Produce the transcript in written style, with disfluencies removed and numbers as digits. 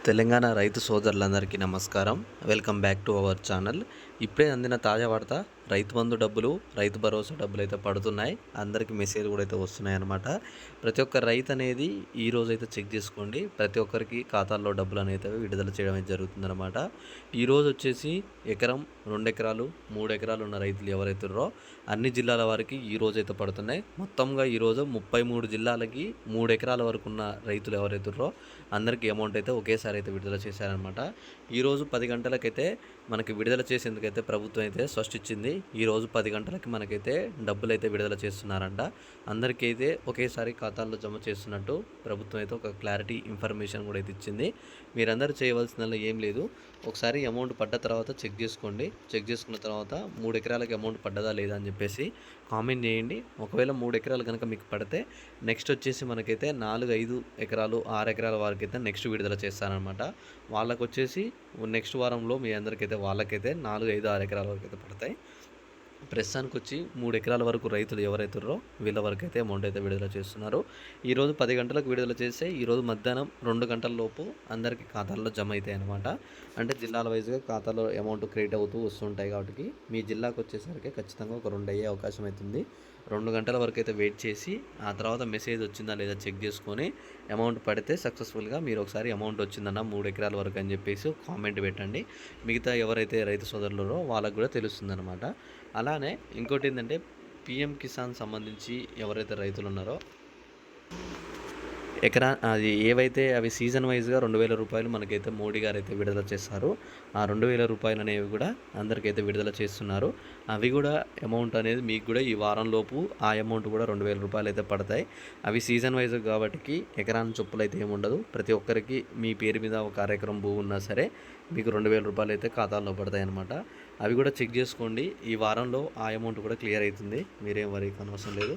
తెలంగాణ రైతు సోదరులందరికీ నమస్కారం. Welcome back to our channel. ఇప్పుడే అందిన తాజా వార్త, రైతు బంధు డబ్బులు, రైతు భరోసా డబ్బులు అయితే పడుతున్నాయి. అందరికీ మెసేజ్ కూడా అయితే వస్తున్నాయన్నమాట. ప్రతి ఒక్క రైతు అనేది ఈరోజు అయితే చెక్ చేసుకోండి. ప్రతి ఒక్కరికి ఖాతాల్లో డబ్బులు అనేది విడుదల చేయడం అయితే జరుగుతుందన్నమాట. ఈరోజు వచ్చేసి ఎకరం, 2 ఎకరాలు, 3 ఎకరాలు ఉన్న రైతులు ఎవరైతున్నారో అన్ని జిల్లాల వారికి ఈరోజు అయితే పడుతున్నాయి. మొత్తంగా ఈరోజు 33 జిల్లాలకి 3 ఎకరాల వరకు ఉన్న రైతులు ఎవరైతున్నారో అందరికీ అమౌంట్ అయితే ఒకేసారి అయితే విడుదల చేశారనమాట. ఈరోజు 10 గంటలకైతే మనకి విడుదల చేసేందుకైతే ప్రభుత్వం అయితే స్పష్టించింది. ఈరోజు 10 గంటలకి మనకైతే డబ్బులు అయితే విడుదల చేస్తున్నారంట. అందరికీ అయితే ఒకేసారి ఖాతాల్లో జమ చేస్తున్నట్టు ప్రభుత్వం అయితే ఒక క్లారిటీ ఇన్ఫర్మేషన్ కూడా అయితే ఇచ్చింది. మీరందరూ చేయవలసిందల్లా ఏం లేదు, ఒకసారి అమౌంట్ పడ్డ తర్వాత చెక్ చేసుకోండి. చెక్ చేసుకున్న తర్వాత 3 ఎకరాలకి అమౌంట్ పడ్డదా లేదా అని చెప్పేసి కామెంట్ చేయండి. ఒకవేళ 3 ఎకరాలు కనుక మీకు పడితే నెక్స్ట్ వచ్చేసి మనకైతే 4, 5 ఎకరాలు, 6 ఎకరాల వారికి అయితే నెక్స్ట్ విడుదల చేస్తారనమాట. వాళ్ళకు వచ్చేసి నెక్స్ట్ వారంలో మీ అందరికైతే వాళ్ళకైతే 4, 5, 6 ఎకరాల వరకు అయితే పడతాయి. ప్రస్తుతానికి వచ్చి 3 ఎకరాల వరకు రైతులు ఎవరైతున్నారో వీళ్ళ వరకు అయితే అమౌంట్ అయితే విడుదల చేస్తున్నారు. ఈరోజు 10 గంటలకు విడుదల చేస్తే ఈరోజు మధ్యాహ్నం 2 గంటల లోపు అందరికీ ఖాతాల్లో జమ అవుతాయి అనమాట. అంటే జిల్లాల వైజ్గా ఖాతాలో అమౌంట్ క్రియేట్ అవుతూ వస్తుంటాయి. కాబట్టి మీ జిల్లాకు వచ్చేసరికి ఖచ్చితంగా ఒక 2 అయ్యే అవకాశం అవుతుంది. 2 గంటల వరకు అయితే వెయిట్ చేసి ఆ తర్వాత మెసేజ్ వచ్చిందా లేదా చెక్ చేసుకొని అమౌంట్ పడితే సక్సెస్ఫుల్గా మీరు ఒకసారి అమౌంట్ వచ్చిందన్న 3 ఎకరాల వరకు అని చెప్పేసి కామెంట్ పెట్టండి. మిగతా ఎవరైతే రైతు సోదరులరో వాళ్ళకు కూడా తెలుస్తుందన్నమాట. అలానే ఇంకోటి ఏంటంటే, పిఎం కిసాన్ సంబంధించి ఎవరైతే రైతులు ఉన్నారో అది ఏవైతే అవి సీజన్ వైజ్గా 2,000 రూపాయలు మనకైతే మోడీ గారు అయితే విడుదల చేస్తారు. ఆ 2,000 రూపాయలు అనేవి కూడా అందరికైతే విడుదల చేస్తున్నారు. అవి కూడా అమౌంట్ అనేది మీకు కూడా ఈ వారంలోపు ఆ అమౌంట్ కూడా 2,000 రూపాయలు అయితే పడతాయి. అవి సీజన్ వైజ్ కాబట్టి ఎకరాన్ని చొప్పులు అయితే ఏముండదు. ప్రతి ఒక్కరికి మీ పేరు మీద ఒక ఎకరం భూమి ఉన్నా సరే మీకు 2,000 రూపాయలు అయితే ఖాతాల్లో పడతాయి అన్నమాట. అవి కూడా చెక్ చేసుకోండి. ఈ వారంలో ఆ అమౌంట్ కూడా క్లియర్ అవుతుంది. మీరేం వరీ కానవసరం లేదు.